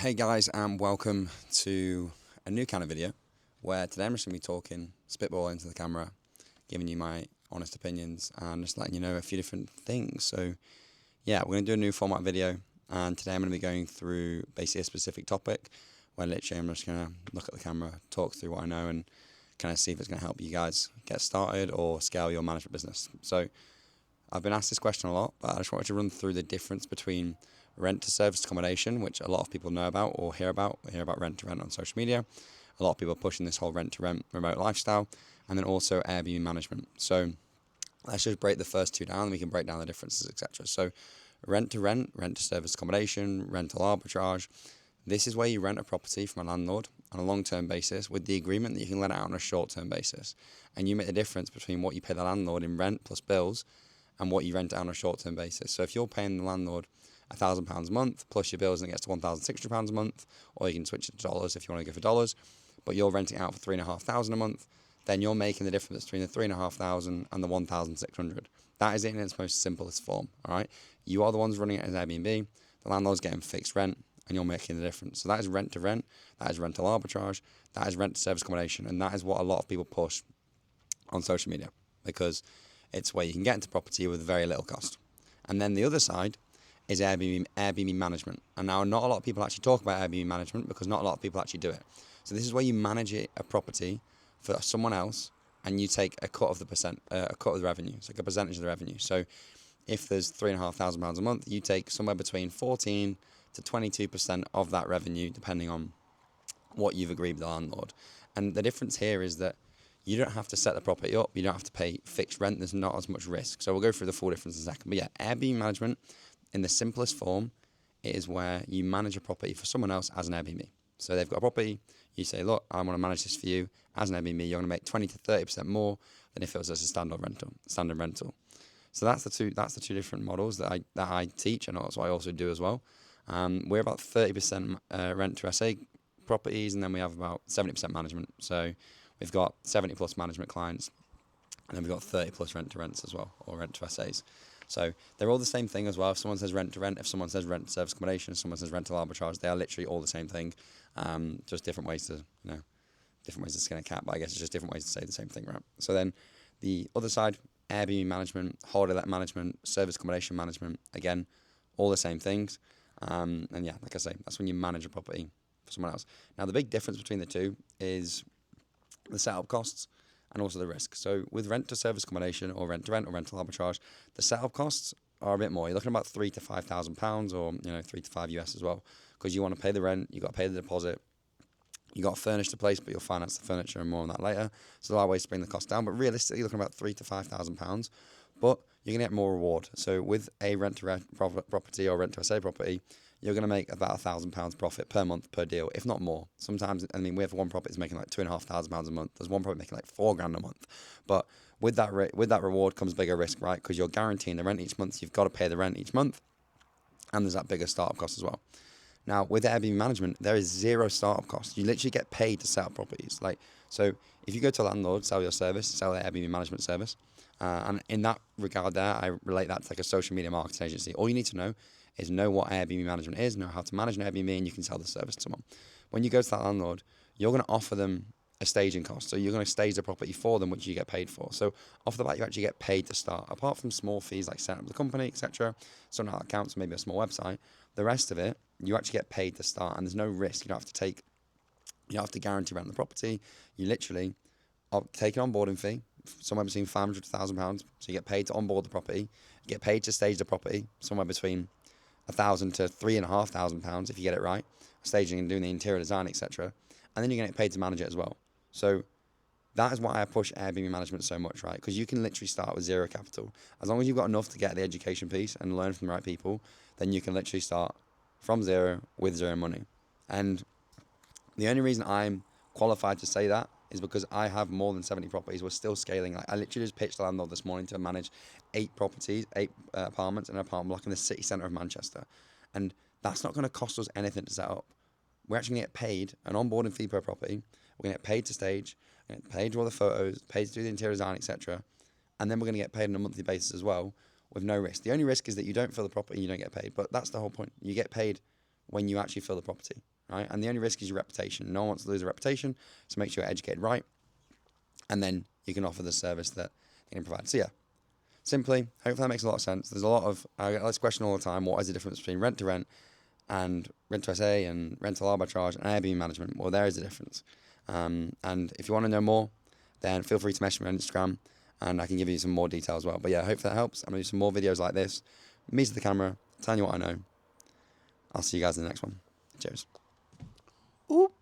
Hey guys, and welcome to a new kind of video where today I'm just going to be talking, spitball into the camera, giving you my honest opinions and just letting you know a few different things. So yeah, we're going to do a new format video, and today I'm going to be going through basically a specific topic where literally I'm just going to look at the camera, talk through what I know, and kind of see if it's going to help you guys get started or scale your management business. So I've been asked this question a lot, but I just wanted to run through the difference between rent to service accommodation, which a lot of people know about or hear about. We hear about rent to rent on social media. A lot of people are pushing this whole rent to rent remote lifestyle, and then also Airbnb management. So let's just break the first two down, and we can break down the differences, etc. So rent to service accommodation, rental arbitrage. This is where you rent a property from a landlord on a long-term basis with the agreement that you can let it out on a short-term basis. And you make the difference between what you pay the landlord in rent plus bills and what you rent out on a short-term basis. So if you're paying the landlord £1,000 a month plus your bills and it gets to £1,600 a month, or you can switch it to dollars if you want to go for dollars, but you're renting out for £3,500 a month, then you're making the difference between the £3,500 and the £1,600. That is it in its most simplest form. All right, you are the ones running it as Airbnb. The landlord's getting fixed rent, and you're making the difference. So that is rent to rent. That is rental arbitrage. That is rent to service accommodation, and that is what a lot of people push on social media because it's where you can get into property with very little cost. And then the other side is Airbnb management. And now not a lot of people actually talk about Airbnb management because not a lot of people actually do it. So this is where you manage a property for someone else, and you take a cut of the revenue. It's like a percentage of the revenue. So if there's £3,500 a month, you take somewhere between 14 to 22% of that revenue, depending on what you've agreed with the landlord. And the difference here is that you don't have to set the property up. You don't have to pay fixed rent. There's not as much risk. So we'll go through the full difference in a second. But yeah, Airbnb management, in the simplest form, it is where you manage a property for someone else as an Airbnb. So they've got a property. You say, look, I want to manage this for you as an Airbnb. You're going to make 20 to 30% more than if it was as a standard rental. So that's the two different models that I teach, and that's what I also do as well. We're about 30% rent to SA properties, and then we have about 70% management. So we've got 70 plus management clients, and then we've got 30 plus rent to rents as well, or rent to SAs. So they're all the same thing as well. If someone says rent to rent, if someone says rent to service accommodation, if someone says rental arbitrage, they are literally all the same thing. Just different ways to skin a cat, but I guess it's just different ways to say the same thing, right? So then the other side, Airbnb management, holiday let management, service accommodation management, again, all the same things. And yeah, like I say, that's when you manage a property for someone else. Now, the big difference between the two is the setup costs and also the risk. So with rent to service accommodation or rent to rent or rental arbitrage, the setup costs are a bit more. You're looking at about £3,000 to £5,000, or $3 to $5 US as well, because you want to pay the rent, you got to pay the deposit, you got to furnish the place, but you'll finance the furniture, and more on that later. So there are ways to bring the cost down, but realistically, you're looking at about £3,000 to £5,000. But you're going to get more reward. So with a rent to rent property or rent to SA property, you're going to make about £1,000 profit per month per deal, if not more. Sometimes, we have one property that's making like £2,500 a month. There's one property making like £4,000 a month. But with that reward comes bigger risk, right? Because you're guaranteeing the rent each month. So you've got to pay the rent each month, and there's that bigger startup cost as well. Now, with Airbnb management, there is zero startup cost. You literally get paid to set up properties. So if you go to a landlord, sell your service, sell their Airbnb management service, and in that regard there, I relate that to like a social media marketing agency. All you need to know is know what Airbnb management is, know how to manage an Airbnb, and you can sell the service to someone. When you go to that landlord, you're going to offer them a staging cost. So you're going to stage the property for them, which you get paid for. So off the bat, you actually get paid to start. Apart from small fees like setting up the company, etc., something like accounts, maybe a small website, the rest of it, you actually get paid to start, and there's no risk. You don't have to guarantee rent the property. You literally take an onboarding fee, somewhere between £500 to £1,000. So you get paid to onboard the property. You get paid to stage the property, somewhere between £1,000 to £3,500 if you get it right, staging and doing the interior design, etc. And then you're going to get paid to manage it as well. So that is why I push Airbnb management so much, right? Because you can literally start with zero capital. As long as you've got enough to get the education piece and learn from the right people, then you can literally start from zero with zero money. And the only reason I'm qualified to say that is because I have more than 70 properties. We're still scaling. Like I literally just pitched the landlord this morning to manage 8 properties, 8 apartments in an apartment block in the city centre of Manchester. And that's not going to cost us anything to set up. We're actually going to get paid an onboarding fee per property. We're going to get paid to stage, we're going to get paid to all the photos, paid to do the interior design, etc. And then we're going to get paid on a monthly basis as well with no risk. The only risk is that you don't fill the property and you don't get paid. But that's the whole point. You get paid when you actually fill the property, right? And the only risk is your reputation. No one wants to lose a reputation, so make sure you're educated right, and then you can offer the service that they can provide. So yeah, simply, hopefully that makes a lot of sense. There's a lot of, I get this question all the time, what is the difference between rent to rent and rent to SA and rental arbitrage and Airbnb management? Well, there is a difference. And if you want to know more, then feel free to message me on Instagram and I can give you some more detail as well. But yeah, hopefully that helps. I'm going to do some more videos like this. Me to the camera, telling you what I know. I'll see you guys in the next one. Cheers. Oop.